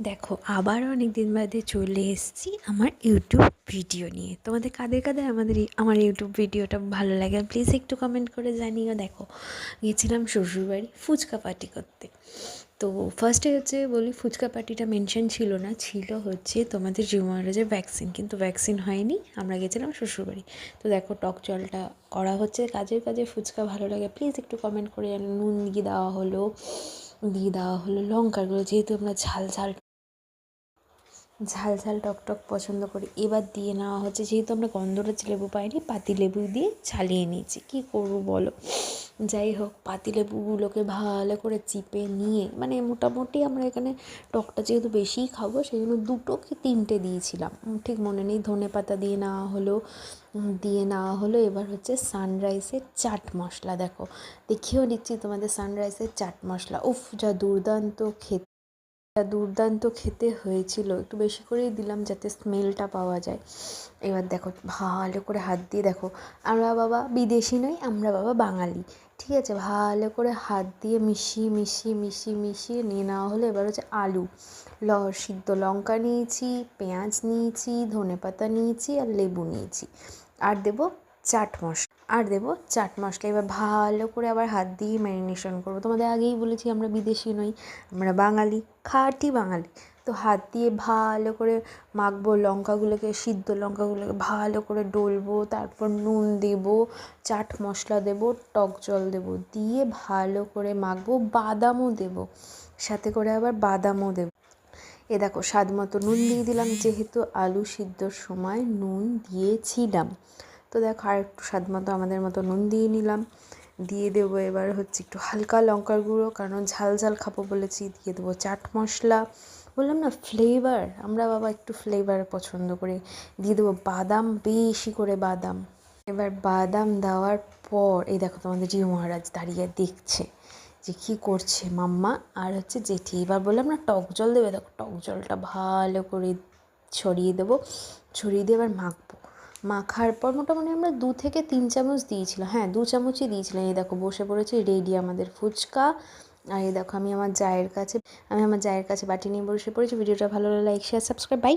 দেখো আবার অনেক দিন বাদে চলে এসেছি আমার ইউটিউব ভিডিও নিয়ে। তোমাদের কাদের কাদের আমার ইউটিউব ভিডিওটা ভালো লাগে প্লিজ একটু কমেন্ট করে জানিও। দেখো গিয়েছিলাম শ্বশুরবাড়ি ফুচকা পার্টি করতে। তো ফার্স্টে হচ্ছে বলি ফুচকা পার্টিটা মেনশন ছিল না, ছিল হচ্ছে তোমাদের জিও মহারাজের ভ্যাকসিন, কিন্তু ভ্যাকসিন হয়নি। আমরা গেছিলাম শ্বশুরবাড়ি। তো দেখো টক জলটা করা হচ্ছে, কাজের কাজে ফুচকা ভালো লাগে প্লিজ একটু কমেন্ট করে জানো। নুন দিয়ে দেওয়া হলো লঙ্কাগুলো, যেহেতু আমরা ঝাল ঝাল ঝাল ঝাল টক পছন্দ করি। এবার দিয়ে নেওয়া হচ্ছে, যেহেতু আমরা গন্ধরাজ লেবু পাইনি, পাতিলেবু দিয়ে চালিয়ে নিয়েছি। কী করবো বলো, যাই হোক পাতিলেবুগুলোকে ভালো করে চিপে নিয়ে, মানে মোটামুটি আমরা এখানে টকটা যেহেতু বেশিই খাবো সেই জন্য 2 কি 3টে দিয়েছিলাম, ঠিক মনে নেই। ধনেপাতা দিয়ে নেওয়া হলো। এবার হচ্ছে সানরাইসের চাট মশলা, দেখো দেখিয়েও দিচ্ছি তোমাদের। সানরাইসের চাট মশলা উফ, যা দুর্দান্ত খেতে হয়েছিল। একটু বেশি করেই দিলাম যাতে স্মেলটা পাওয়া যায়। এবার দেখো ভালো করে হাত দিয়ে, দেখো আমরা বাবা বিদেশি নই, আমরা বাবা বাঙালি, ঠিক আছে। ভালো করে হাত দিয়ে মিশিয়ে নিয়ে নেওয়া হলো। এবার হচ্ছে আলু, সিদ্ধ লঙ্কা নিয়েছি, পেঁয়াজ নিয়েছি, ধনেপাতা নিয়েছি আর লেবু নিয়েছি, আর দেবো চাট মশলা। এবার ভালো করে আবার হাত দিয়ে ম্যারিনেশন করবো। তোমাদের আগেই বলেছি আমরা বিদেশি নই, আমরা বাঙালি, খাঁটি বাঙালি। তো হাত দিয়ে ভালো করে মাখবো, সিদ্ধ লঙ্কাগুলোকে ভালো করে ডলবো, তারপর নুন দেবো, চাট মশলা দেবো, টক জল দেবো, দিয়ে ভালো করে মাখবো। বাদামও দেবো, সাথে করে আবার বাদামও দেবো। দেখো স্বাদ মতো নুন দিয়ে দিলাম, যেহেতু আলু সিদ্ধর সময় নুন দিয়েছিলাম। তো দেখো আর একটু স্বাদ মতো আমাদের মতো নুন দিয়ে নিলাম। দিয়ে দেবো এবার হচ্ছে একটু হালকা লঙ্কার গুঁড়ো, কারণ ঝাল ঝাল খাবো বলেছি। দিয়ে দেবো চাট মশলা, বললাম না ফ্লেভার, আমরা বাবা একটু ফ্লেভার পছন্দ করি। দিয়ে দেবো বাদাম, বেশি করে বাদাম। এবার বাদাম দেওয়ার পর দেখো তোমাদের জিও মহারাজ দাঁড়িয়ে দেখছে যে কী করছে মাম্মা আর হচ্ছে জেঠি। এবার বললাম না টক জল দেবে, দেখো টক জলটা ভালো করে ছড়িয়ে দিয়ে এবার মাখার পর মোটামুটি আমরা 2 থেকে 3 চামচ দিয়েছিলাম, হ্যাঁ 2 চামচই দিয়েছিলাম। দেখো বসে পড়েছে রেডি আমাদের ফুচকা। আর দেখো আমি আমার জায়ের কাছে বাটি নিয়ে বসে পড়েছি। ভিডিওটা ভালো লাগলে লাইক শেয়ার সাবস্ক্রাইব, বাই।